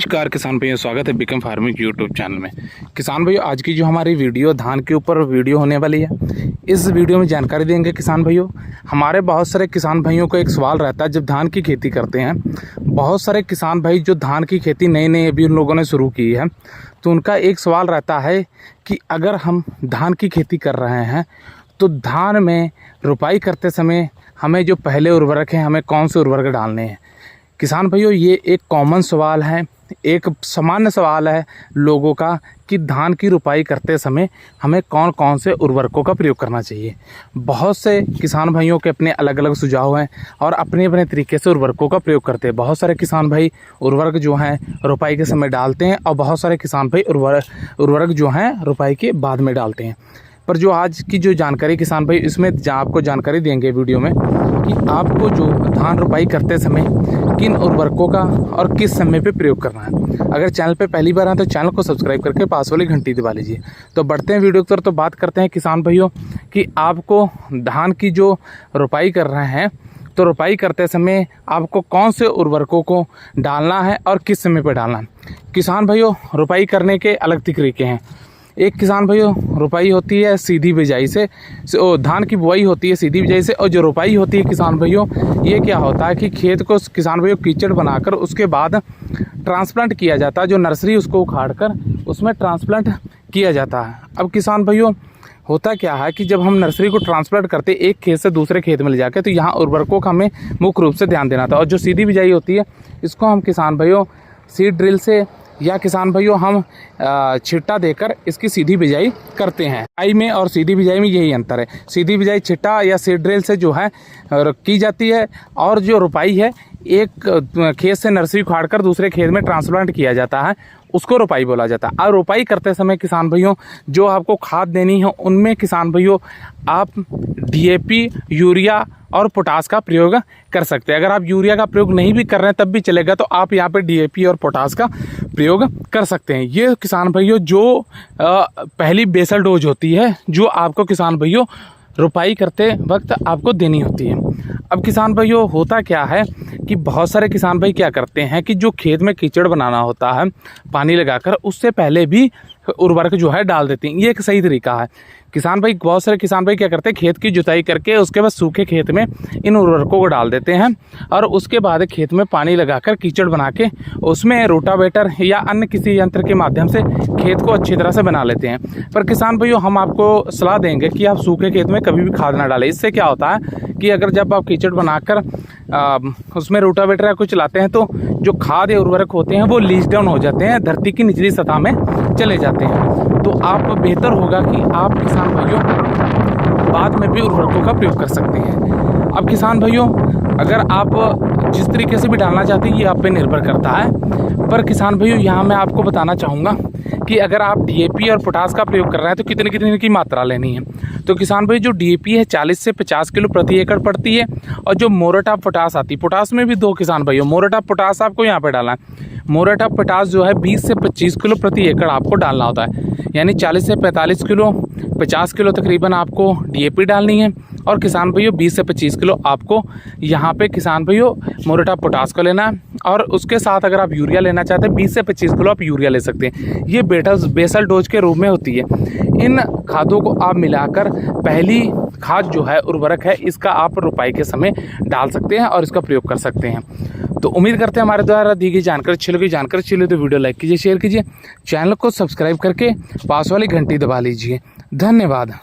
नमस्कार किसान भाइयों, स्वागत है बिकम फार्मिंग यूट्यूब चैनल में। किसान भाइयों, आज की जो हमारी वीडियो धान के ऊपर वीडियो होने वाली है, इस वीडियो में जानकारी देंगे। किसान भाइयों, हमारे बहुत सारे किसान भाइयों को एक सवाल रहता है जब धान की खेती करते हैं। बहुत सारे किसान भाई जो धान की खेती नई नई अभी उन लोगों ने शुरू की है, तो उनका एक सवाल रहता है कि अगर हम धान की खेती कर रहे हैं तो धान में रोपाई करते समय हमें जो पहले उर्वरक हैं, हमें कौन से उर्वरक डालने हैं। किसान भाइयों, ये एक कॉमन सवाल है, एक सामान्य सवाल है लोगों का कि धान की रोपाई करते समय हमें कौन कौन से उर्वरकों का प्रयोग करना चाहिए। बहुत से किसान भाइयों के अपने अलग अलग सुझाव हैं और अपने अपने तरीके से उर्वरकों का प्रयोग करते हैं। बहुत सारे किसान भाई उर्वरक जो हैं रोपाई के समय डालते हैं और बहुत सारे किसान भाई उर्वरक जो हैं रोपाई के बाद में डालते हैं। पर जो आज की जो जानकारी किसान भाई, इसमें आपको जानकारी देंगे वीडियो में कि आपको जो धान रोपाई करते समय किन उर्वरकों का और किस समय पे प्रयोग करना है। अगर चैनल पे पहली बार आए तो चैनल को सब्सक्राइब करके पास वाली घंटी दबा लीजिए। तो बढ़ते हैं वीडियो की तरफ। तो बात करते हैं किसान भाइयों कि आपको धान की जो रोपाई कर रहे हैं, तो रोपाई करते समय आपको कौन से उर्वरकों को डालना है और किस समय पर डालना है। किसान भाइयों, रोपाई करने के अलग तरीके हैं। एक किसान भाइयों, रोपाई होती है सीधी बिजाई से, धान की बुआई होती है सीधी बिजाई से, और जो रोपाई होती है किसान भाइयों, ये क्या होता है कि खेत को किसान भाइयों कीचड़ बनाकर उसके बाद ट्रांसप्लांट किया जाता है। जो नर्सरी उसको उखाड़ कर उसमें ट्रांसप्लांट किया जाता है। अब किसान भाइयों, होता क्या है कि जब हम नर्सरी को ट्रांसप्लांट करते एक खेत से दूसरे खेत में ले जाकर, तो यहाँ उर्वरकों का हमें मुख्य रूप से ध्यान देना था। और जो सीधी बिजाई होती है, इसको हम किसान भाइयों सीड ड्रिल से या किसान भाइयों हम छिट्टा देकर इसकी सीधी बिजाई करते हैं। बिजाई में और सीधी बिजाई में यही अंतर है। सीधी बिजाई छिट्टा या सीड ड्रिल से जो है की जाती है, और जो रोपाई है एक खेत से नर्सरी उखाड़ कर दूसरे खेत में ट्रांसप्लांट किया जाता है, उसको रोपाई बोला जाता है। और रोपाई करते समय किसान भाइयों जो आपको खाद देनी है, उनमें किसान भाइयों आप DAP, यूरिया और पोटास का प्रयोग कर सकते हैं। अगर आप यूरिया का प्रयोग नहीं भी कर रहे हैं तब भी चलेगा, तो आप यहाँ पे DAP और पोटास का प्रयोग कर सकते हैं। ये किसान भाइयों जो पहली बेसल डोज होती है, जो आपको किसान भाइयों रोपाई करते वक्त आपको देनी होती है। अब किसान भाइयों, होता क्या है कि बहुत सारे किसान भाई क्या करते हैं कि जो खेत में कीचड़ बनाना होता है पानी लगाकर, उससे पहले भी उर्वरक जो है डाल देते हैं। ये एक सही तरीका है। किसान भाई, बहुत सारे किसान भाई क्या करते हैं, खेत की जुताई करके उसके बाद सूखे खेत में इन उर्वरकों को डाल देते हैं और उसके बाद खेत में पानी लगाकर कीचड़ बना के उसमें रोटावेटर या अन्य किसी यंत्र के माध्यम से खेत को अच्छी तरह से बना लेते हैं। पर किसान भाइयों, हम आपको सलाह देंगे कि आप सूखे खेत में कभी भी खाद ना डालें। इससे क्या होता है कि अगर जब आप कीचड़ बनाकर उसमें रोटावेटर या कुछ चलाते हैं, तो जो खाद या उर्वरक होते हैं वो लीच डाउन हो जाते हैं, धरती की निचली सतह में चले जाते हैं। तो आप बेहतर होगा कि आप किसान भाइयों बाद में भी उर्वरकों का प्रयोग कर सकते हैं। अब किसान भाइयों, अगर आप जिस तरीके से भी डालना चाहते हैं ये आप पे निर्भर करता है। पर किसान भाइयों, यहाँ मैं आपको बताना चाहूँगा कि अगर आप DAP और पोटास का प्रयोग कर रहे हैं तो कितनी कितनी की मात्रा लेनी है। तो किसान भाई, जो DAP है 40 से 50 किलो प्रति एकड़ पड़ती है, और जो मोरेट ऑफ पोटास आती है, पोटास में भी दो किसान भाइयों, मोरेट ऑफ पोटास आपको यहाँ पे डालना है। मोरेट ऑफ पोटास जो है 20 से 25 किलो प्रति एकड़ आपको डालना होता है, यानी 40 से 45 किलो 50 किलो तकरीबन आपको DAP डालनी है, और किसान भाइयों 20 से 25 किलो आपको यहाँ पे किसान भाइयों मोरेट ऑफ पोटास को लेना है। और उसके साथ अगर आप यूरिया लेना चाहते हैं 20 से 25 किलो आप यूरिया ले सकते हैं। ये बेसल डोज के रूप में होती है। इन खादों को आप मिलाकर पहली खाद जो है उर्वरक है, इसका आप रोपाई के समय डाल सकते हैं और इसका प्रयोग कर सकते हैं। तो उम्मीद करते हैं हमारे द्वारा दी गई जानकारी अच्छी लगी। जानकारी अच्छी लगी तो वीडियो लाइक कीजिए, शेयर कीजिए, चैनल को सब्सक्राइब करके पास वाली घंटी दबा लीजिए। धन्यवाद।